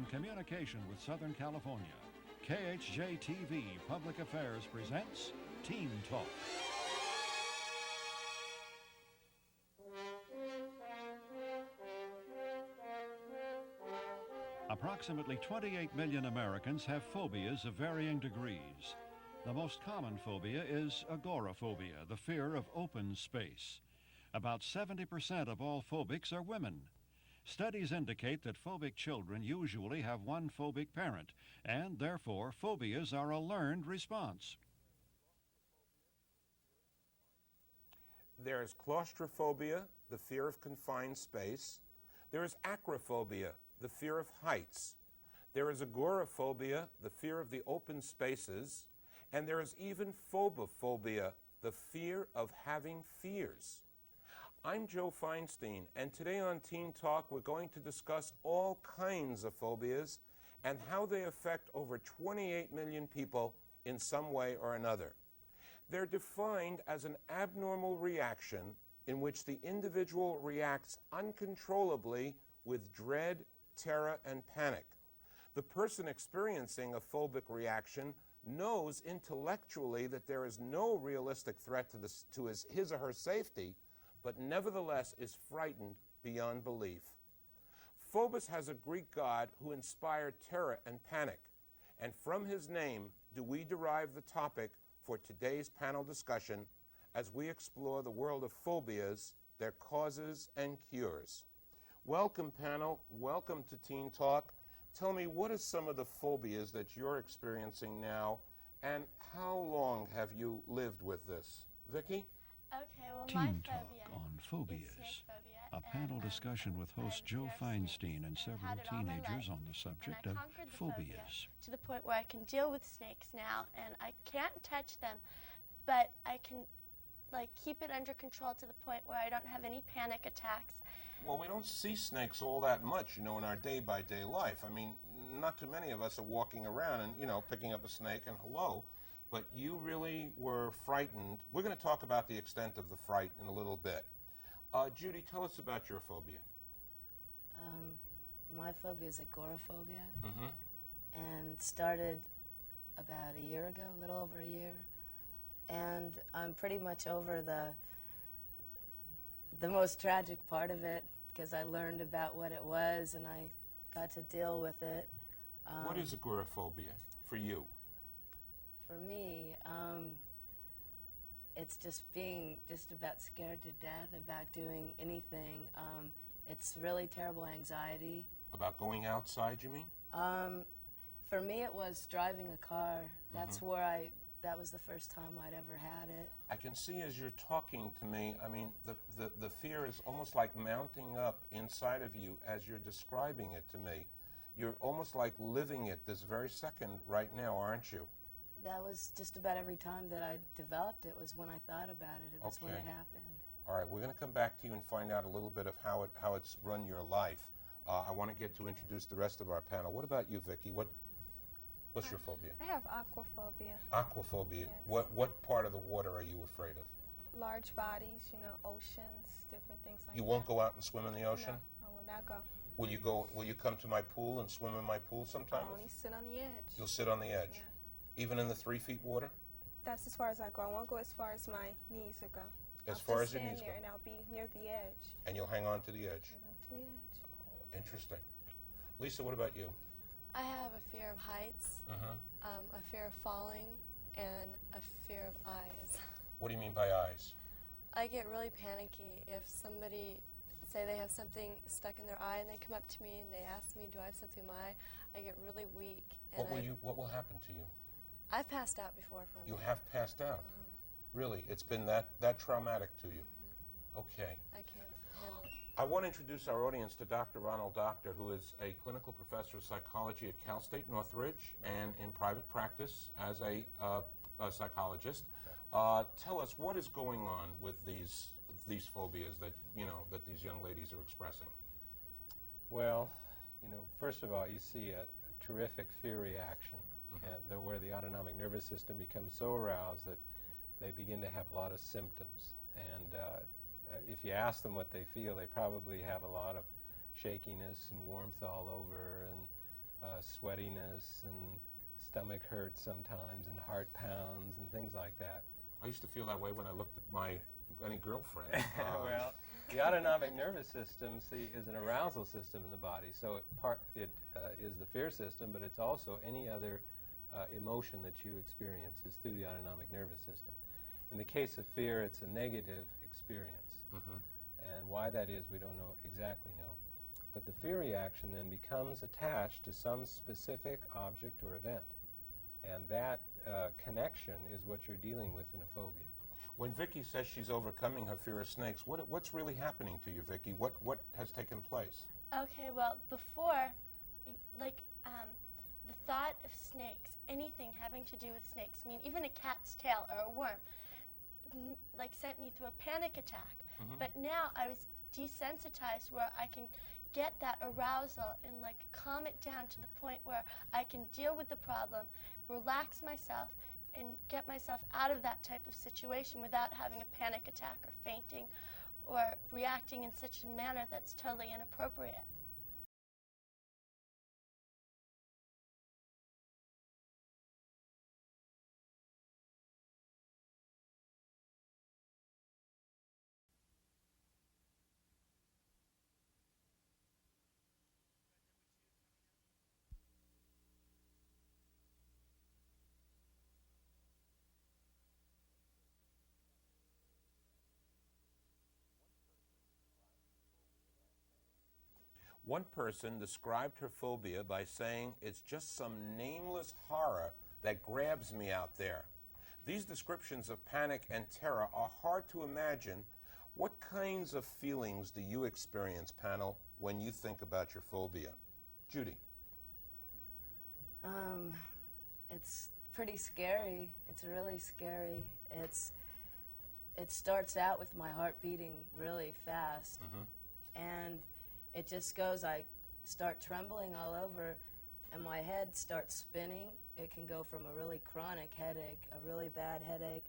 in communication with Southern California, KHJ-TV Public Affairs presents Teen Talk. Approximately 28 million Americans have phobias of varying degrees. The most common phobia is agoraphobia, the fear of open space. About 70% of all phobics are women. Studies indicate that phobic children usually have one phobic parent, and therefore phobias are a learned response. There is claustrophobia, the fear of confined space. There is acrophobia, the fear of heights. There is agoraphobia, the fear of the open spaces. And there is even phobophobia, the fear of having fears. I'm Joe Feinstein, and today on Teen Talk we're going to discuss all kinds of phobias and how they affect over 28 million people in some way or another. They're defined as an abnormal reaction in which the individual reacts uncontrollably with dread, terror, and panic. The person experiencing a phobic reaction knows intellectually that there is no realistic threat to his or her safety, but nevertheless is frightened beyond belief. Phobos has a Greek god who inspired terror and panic, and from his name do we derive the topic for today's panel discussion as we explore the world of phobias, their causes and cures. Welcome, panel. Welcome to Teen Talk. Tell me, what are some of the phobias that you're experiencing now, and how long have you lived with this? Vicki? Okay, well, my Teen Talk phobia on is Phobias, snake phobia, a panel discussion with host I'm Joe scared of Feinstein snakes, and I've several had it all my teenagers life, on the subject and of I conquered the phobia phobias. to the point where I can deal with snakes now, and I can't touch them, but I can keep it under control to the point where I don't have any panic attacks. Well, we don't see snakes all that much, in our day-by-day life. I mean, not too many of us are walking around and, picking up a snake and hello. But you really were frightened. We're going to talk about the extent of the fright in a little bit. Judy, tell us about your phobia. My phobia is agoraphobia, Mm-hmm. and started about a year ago, a little over a year. And I'm pretty much over the most tragic part of it, because I learned about what it was and I got to deal with it. What is agoraphobia for you? For me, it's just being just about scared to death about doing anything. It's really terrible anxiety. About going outside, you mean? For me, it was driving a car. That's where that was the first time I'd ever had it. I can see as you're talking to me, I mean, the fear is almost like mounting up inside of you as you're describing it to me. You're almost like living it this very second right now, aren't you? That was just about every time that I developed it was when I thought about it. It was when it Okay. happened. All right, we're going to come back to you and find out a little bit of how it's run your life. I want to get to introduce the rest of our panel. What about you, Vicki? What's your phobia? I have aquaphobia. Aquaphobia. Yes. What part of the water are you afraid of? Large bodies, oceans, different things like You that. won't go out and swim in the ocean? No, I will not go. Will you come to my pool and swim in my pool sometime? I only sit on the edge. You'll sit on the edge. Yeah. Even in the 3 feet water? That's as far as I go. I won't go as far as my knees will go. As I'll far just as your stand knees there go. and I'll be near the edge. And you'll hang on to the edge. Right on to the edge. Interesting. Lisa, what about you? I have a fear of heights, a fear of falling, and a fear of eyes. What do you mean by eyes? I get really panicky if somebody, say they have something stuck in their eye and they come up to me and they ask me, do I have something in my eye? I get really weak. And What will happen to you? I've passed out before from You it. have passed out. Really? It's been that traumatic to you? Okay. I can't handle it. I want to introduce our audience to Dr. Ronald Doctor, who is a clinical professor of psychology at Cal State Northridge and in private practice as a psychologist. Tell us, what is going on with these phobias that these young ladies are expressing? Well, first of all, you see a terrific fear reaction where the autonomic nervous system becomes so aroused that they begin to have a lot of symptoms. And if you ask them what they feel, they probably have a lot of shakiness and warmth all over and sweatiness and stomach hurts sometimes and heart pounds and things like that. I used to feel that way when I looked at any girlfriend. Well, the autonomic nervous system, see, is an arousal system in the body. So it is the fear system, but it's also any other emotion that you experience is through the autonomic nervous system. In the case of fear, it's a negative experience. And why that is, we don't exactly know. But the fear reaction then becomes attached to some specific object or event. And that connection is what you're dealing with in a phobia. When Vicki says she's overcoming her fear of snakes, what's really happening to you, Vicki? What has taken place? Okay, well, before, like, the thought of snakes, anything having to do with snakes, I mean, even a cat's tail or a worm, like, sent me through a panic attack. But now I was desensitized where I can get that arousal and, like, calm it down to the point where I can deal with the problem, relax myself, and get myself out of that type of situation without having a panic attack or fainting or reacting in such a manner that's totally inappropriate. One person described her phobia by saying, "It's just some nameless horror that grabs me out there." These descriptions of panic and terror are hard to imagine. What kinds of feelings do you experience, panel, when you think about your phobia? Judy. It's pretty scary. It's really scary. It starts out with my heart beating really fast, and it just goes, I start trembling all over, and my head starts spinning. It can go from a really chronic headache, a really bad headache.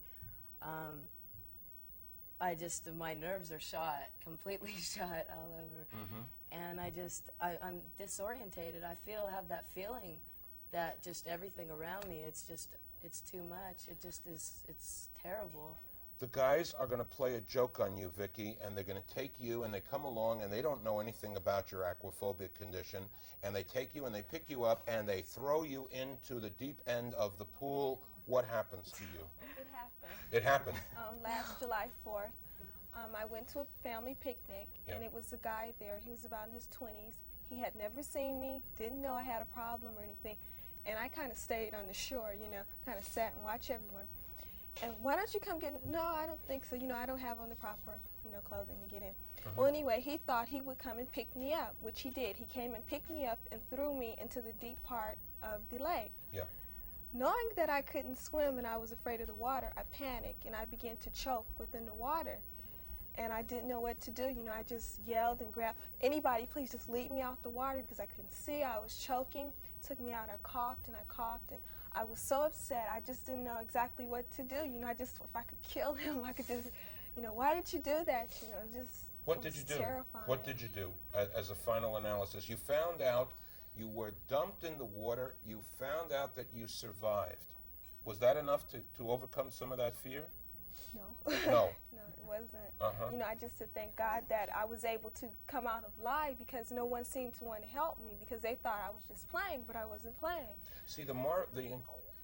My nerves are shot, completely shot all over. And I'm disorientated. I have that feeling that just everything around me, it's too much. It's terrible. The guys are going to play a joke on you, Vicki, and they're going to take you, and they come along, and they don't know anything about your aquaphobic condition, and they take you, and they pick you up, and they throw you into the deep end of the pool. What happens to you? It happened. It happened. Last July 4th, I went to a family picnic, Yeah. and it was a guy there. He was about in his 20s. He had never seen me, didn't know I had a problem or anything, and I kind of stayed on the shore, kind of sat and watched everyone. And why don't you come get, no, I don't think so. I don't have on the proper, clothing to get in. Well, anyway, he thought he would come and pick me up, which he did. He came and picked me up and threw me into the deep part of the lake. Yeah. Knowing that I couldn't swim and I was afraid of the water, I panicked and I began to choke within the water. And I didn't know what to do. I just yelled and grabbed, anybody, please just lead me out the water because I couldn't see. I was choking. Took me out. I coughed and I was so upset. I just didn't know exactly what to do. If I could kill him, I could just, why did you do that? What did you do? Terrifying. What did you do as a final analysis? You found out you were dumped in the water. You found out that you survived. Was that enough to overcome some of that fear? No. No. No, it wasn't. I just said thank God that I was able to come out alive because no one seemed to want to help me because they thought I was just playing, but I wasn't playing. See, the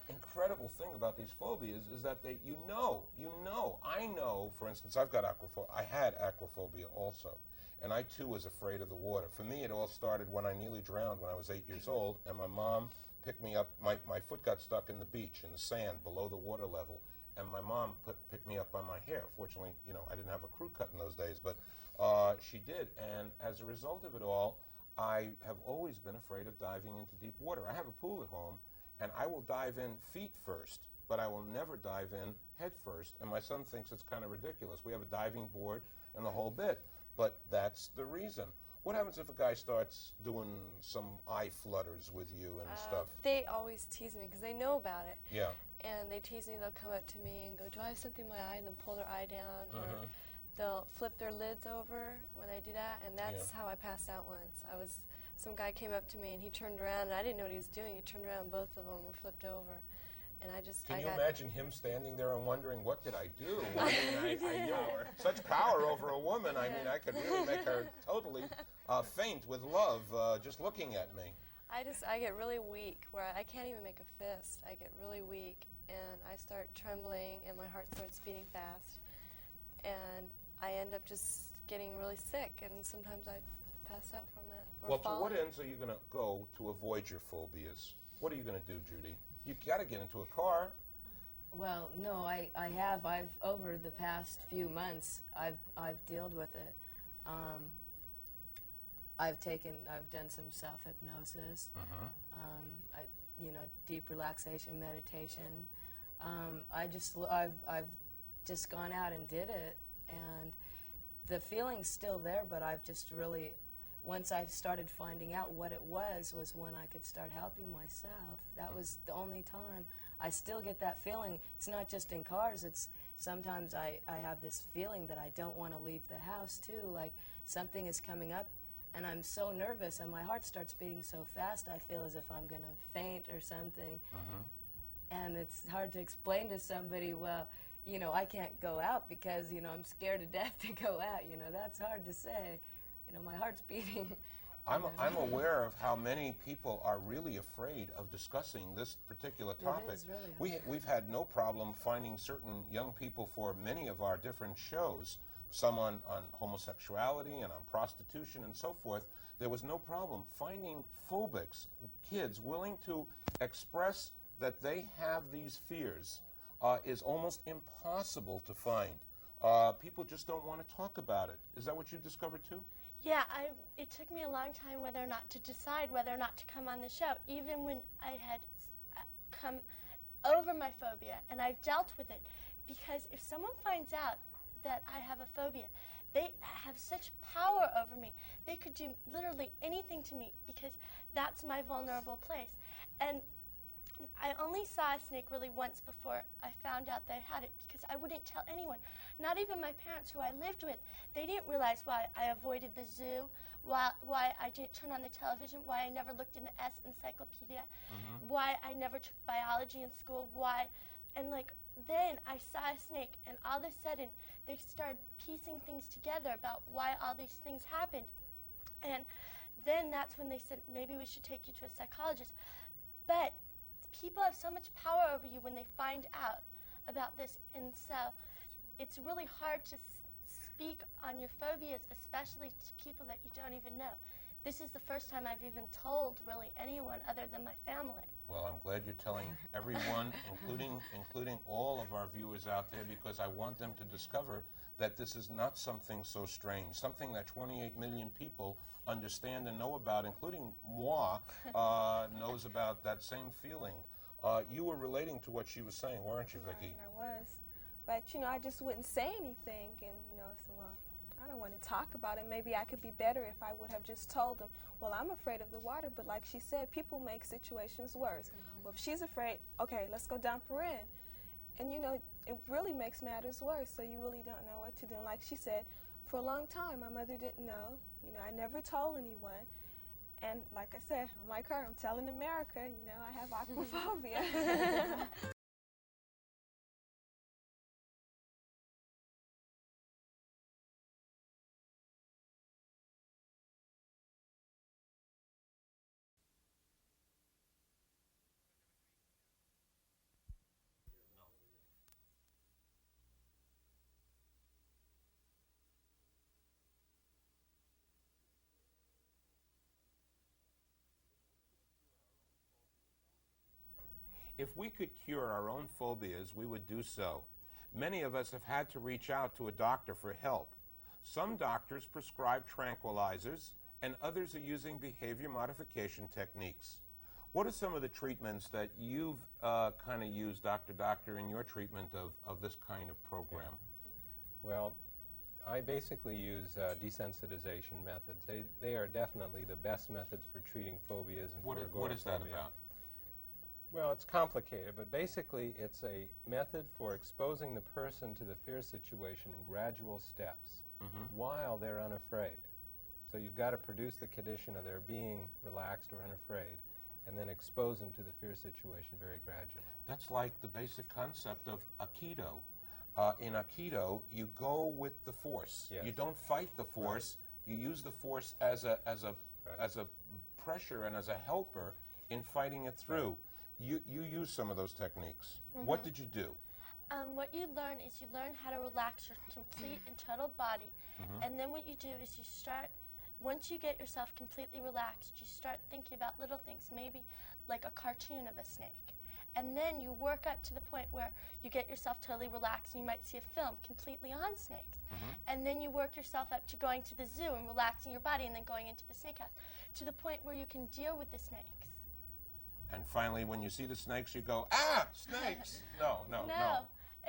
incredible thing about these phobias is that I know, for instance, I had aquaphobia also, and I too was afraid of the water. For me, it all started when I nearly drowned when I was 8 years old, and my mom picked me up. My foot got stuck in the beach, in the sand, below the water level, and my mom picked me up by my hair. Fortunately, I didn't have a crew cut in those days, but she did, and as a result of it all, I have always been afraid of diving into deep water. I have a pool at home, and I will dive in feet first, but I will never dive in head first, and my son thinks it's kind of ridiculous. We have a diving board and the whole bit, but that's the reason. What happens if a guy starts doing some eye flutters with you and stuff? They always tease me because they know about it. Yeah. And they tease me, they'll come up to me and go, do I have something in my eye? And then pull their eye down. Or they'll flip their lids over when I do that. And that's how I passed out once. I was some guy came up to me and he turned around and I didn't know what he was doing. He turned around and both of them were flipped over. And I just, Can I you got, imagine him standing there and wondering, what did I do? I mean, such power over a woman. I mean, I could really make her totally faint with love just looking at me. I get really weak where I can't even make a fist. I get really weak and I start trembling and my heart starts beating fast. And I end up just getting really sick and sometimes I pass out from it. Or Well, to fall. what ends are you going to go to avoid your phobias? What are you going to do, Judy? You got to get into a car. Well, no, I have. I've over the past few months, I've dealt with it. I've done some self-hypnosis, deep relaxation meditation. I've just gone out and did it, and the feeling's still there, but I've just really, once I started finding out what it was when I could start helping myself. That was the only time. I still get that feeling. It's not just in cars. It's sometimes I have this feeling that I don't want to leave the house too, like something is coming up and I'm so nervous and my heart starts beating so fast I feel as if I'm going to faint or something. And it's hard to explain to somebody, well, I can't go out because, I'm scared to death to go out. That's hard to say. My heart's beating. I'm aware of how many people are really afraid of discussing this particular topic. It is really hard. We've had no problem finding certain young people for many of our different shows, some on homosexuality and on prostitution and so forth. There was no problem finding phobics, kids willing to express that they have these fears is almost impossible to find. People just don't want to talk about it. Is that what you discovered too? Yeah, it took me a long time whether or not to decide whether or not to come on the show, even when I had come over my phobia and I've dealt with it. Because if someone finds out that I have a phobia, they have such power over me. They could do literally anything to me because that's my vulnerable place. And I only saw a snake really once before I found out they had it because I wouldn't tell anyone. Not even my parents who I lived with. They didn't realize why I avoided the zoo, why I didn't turn on the television, why I never looked in the S encyclopedia, why I never took biology in school, and then I saw a snake and all of a sudden they started piecing things together about why all these things happened. And then that's when they said, maybe we should take you to a psychologist. But people have so much power over you when they find out about this, and so it's really hard to speak on your phobias, especially to people that you don't even know. This is the first time I've even told really anyone other than my family. Well, I'm glad you're telling everyone, including all of our viewers out there, because I want them to discover that this is not something so strange, something that 28 million people understand and know about, including moi, knows about that same feeling. You were relating to what she was saying, weren't you, Vicki? Right, I was. But, I just wouldn't say anything. And, so, well, I don't want to talk about it. Maybe I could be better if I would have just told them, well, I'm afraid of the water. But like she said, people make situations worse. Well, if she's afraid, okay, let's go dump her in. And, it really makes matters worse. So you really don't know what to do. And like she said, for a long time, my mother didn't know. I never told anyone. And like I said, I'm like her. I'm telling America, I have agoraphobia. If we could cure our own phobias, we would do so. Many of us have had to reach out to a doctor for help. Some doctors prescribe tranquilizers, and others are using behavior modification techniques. What are some of the treatments that you've kind of used, Doctor, in your treatment of this kind of program? Well, I basically use desensitization methods. They are definitely the best methods for treating phobias and for agoraphobia. What is that about? Well, it's complicated, but basically it's a method for exposing the person to the fear situation in gradual steps while they're unafraid. So you've got to produce the condition of their being relaxed or unafraid, and then expose them to the fear situation very gradually. That's like the basic concept of Aikido. In Aikido, you go with the force. Yes. You don't fight the force. Right. You use the force as a pressure and as a helper in fighting it through. Right. You use some of those techniques. Mm-hmm. What did you do? What you learn is you learn how to relax your complete and total body. Mm-hmm. And then what you do is you start, once you get yourself completely relaxed, you start thinking about little things, maybe like a cartoon of a snake. And then you work up to the point where you get yourself totally relaxed and you might see a film completely on snakes. Mm-hmm. And then you work yourself up to going to the zoo and relaxing your body and then going into the snake house to the point where you can deal with the snakes. And finally, when you see the snakes, you go, ah, snakes! No.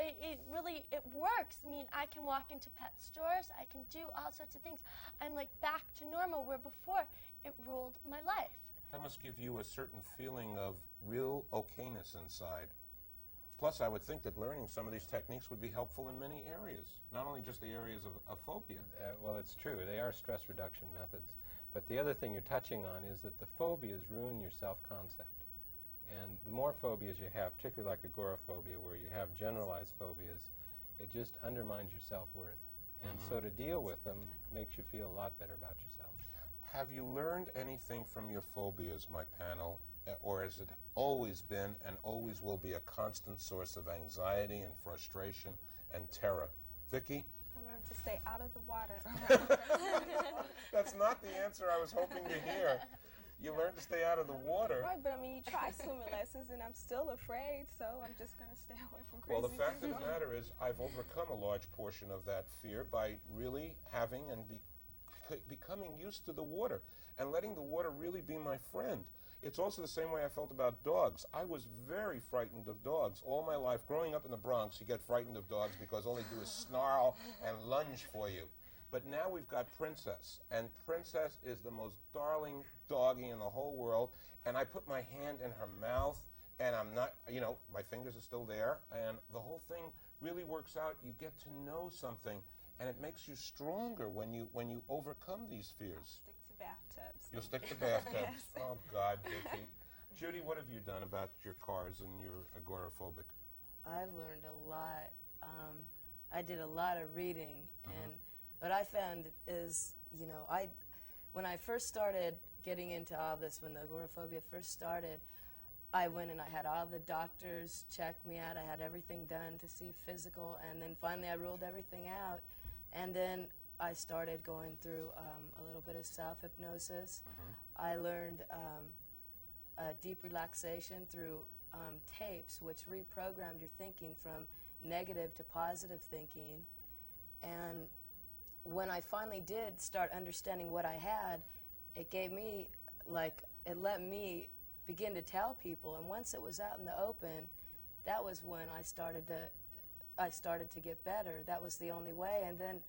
It really works. I mean, I can walk into pet stores. I can do all sorts of things. I'm like back to normal where before it ruled my life. That must give you a certain feeling of real okayness inside. Plus, I would think that learning some of these techniques would be helpful in many areas, not only just the areas of phobia. Well, it's true. They are stress reduction methods. But the other thing you're touching on is that the phobias ruin your self-concept. And the more phobias you have, particularly like agoraphobia, where you have generalized phobias, it just undermines your self-worth. And so to deal with them makes you feel a lot better about yourself. Have you learned anything from your phobias, my panel, or has it always been and always will be a constant source of anxiety and frustration and terror? Vicki? I learned to stay out of the water. That's not the answer I was hoping to hear. You learn to stay out of the water. Right, but I mean, you try swimming lessons, and I'm still afraid, so I'm just going to stay away from crazy Well, the fact of people. the matter is I've overcome a large portion of that fear by really having and becoming used to the water and letting the water really be my friend. It's also the same way I felt about dogs. I was very frightened of dogs all my life. Growing up in the Bronx, you get frightened of dogs because all they do is snarl and lunge for you. But now we've got Princess, and Princess is the most darling doggy in the whole world, and I put my hand in her mouth, and I'm not, my fingers are still there, and the whole thing really works out. You get to know something, and it makes you stronger when you overcome these fears. I'll stick to bathtubs. You'll stick to bathtubs. Yes. Oh, God, Vicki. Judy, what have you done about your cars and your agoraphobic? I've learned a lot. I did a lot of reading, and what I found is, when I first started getting into all this, when the agoraphobia first started, I went and I had all the doctors check me out. I had everything done to see a physical, and then finally I ruled everything out. And then I started going through a little bit of self-hypnosis. I learned deep relaxation through tapes, which reprogrammed your thinking from negative to positive thinking. And when I finally did start understanding what I had, it gave me, it let me begin to tell people. And once it was out in the open, that was when I started to get better. That was the only way. And then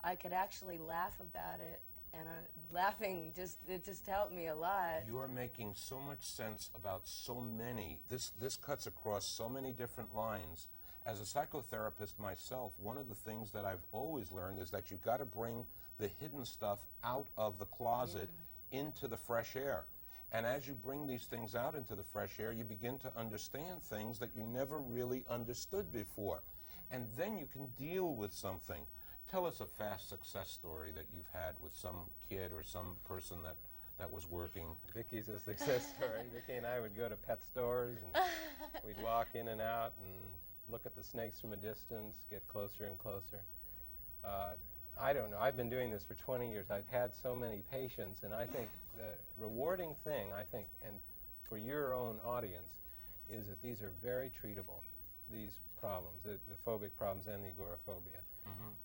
I could actually laugh about it. And laughing, it just helped me a lot. You are making so much sense about so many. This cuts across so many different lines. As a psychotherapist myself, one of the things that I've always learned is that you've got to bring the hidden stuff out of the closet into the fresh air. And as you bring these things out into the fresh air, you begin to understand things that you never really understood before. And then you can deal with something. Tell us a fast success story that you've had with some kid or some person that was working. Vicki's a success story. Vicki and I would go to pet stores, and we'd walk in and out and look at the snakes from a distance, get closer and closer. I don't know. I've been doing this for 20 years. I've had so many patients, and I think the rewarding thing, and for your own audience, is that these are very treatable, these problems, the phobic problems and the agoraphobia,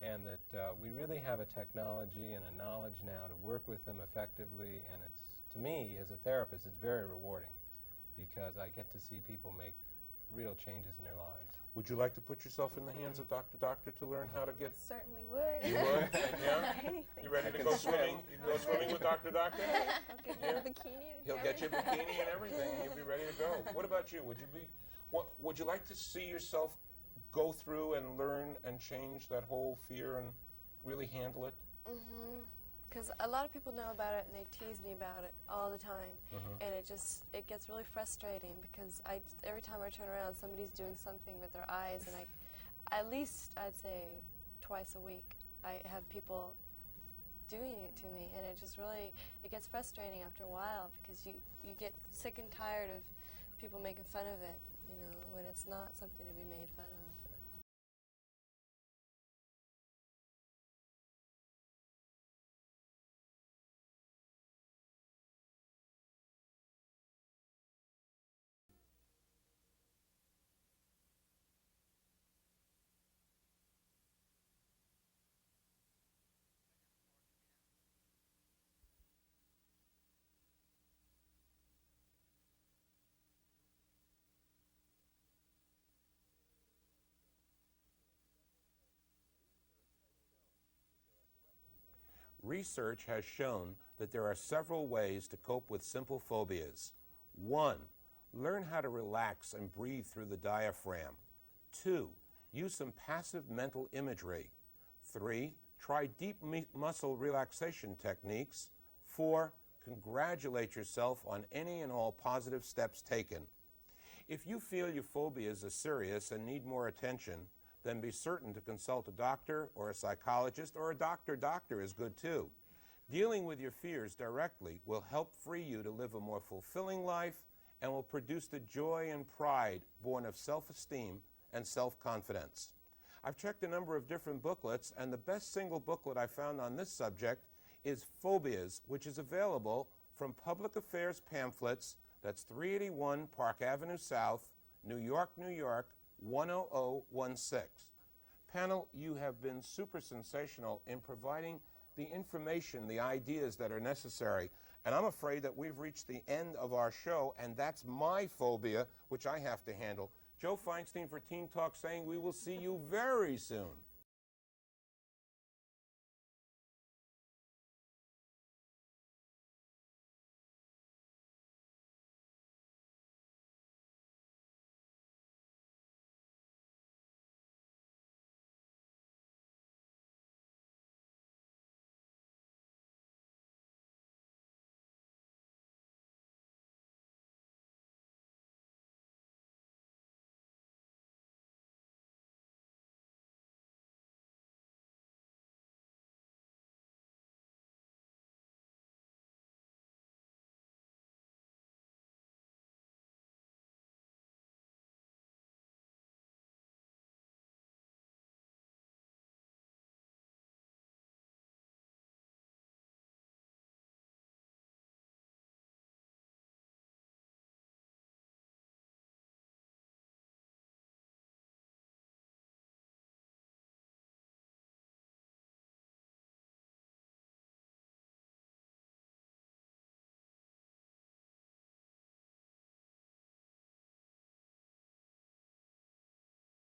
and that we really have a technology and a knowledge now to work with them effectively, and it's, to me, as a therapist, it's very rewarding because I get to see people make real changes in their lives. Would you like to put yourself in the hands of Dr. Doctor to learn how to get... Certainly would. You would? Yeah? Anything. You ready to go swimming? You can go swimming with Dr. Doctor? Go get me a bikini and He'll get you a bikini and everything, and you'll be ready to go. What about you? Would you like to see yourself go through and learn and change that whole fear and really handle it? because a lot of people know about it and they tease me about it all the time, and it gets really frustrating because every time I turn around, somebody's doing something with their eyes, and at least I'd say twice a week I have people doing it to me, and it gets frustrating after a while because you get sick and tired of people making fun of it, you know, when it's not something to be made fun of. Research has shown that there are several ways to cope with simple phobias. 1. Learn how to relax and breathe through the diaphragm. 2. Use some passive mental imagery. 3. Try deep muscle relaxation techniques. 4. Congratulate yourself on any and all positive steps taken. If you feel your phobias are serious and need more attention, then be certain to consult a doctor or a psychologist, or a doctor is good too. Dealing with your fears directly will help free you to live a more fulfilling life and will produce the joy and pride born of self-esteem and self-confidence. I've checked a number of different booklets, and the best single booklet I found on this subject is Phobias, which is available from Public Affairs Pamphlets. That's 381 Park Avenue South, New York, New York, 10016. Panel, you have been super sensational in providing the information, the ideas that are necessary, and I'm afraid that we've reached the end of our show, and that's my phobia, which I have to handle. Joe Feinstein for Teen Talk saying we will see you very soon.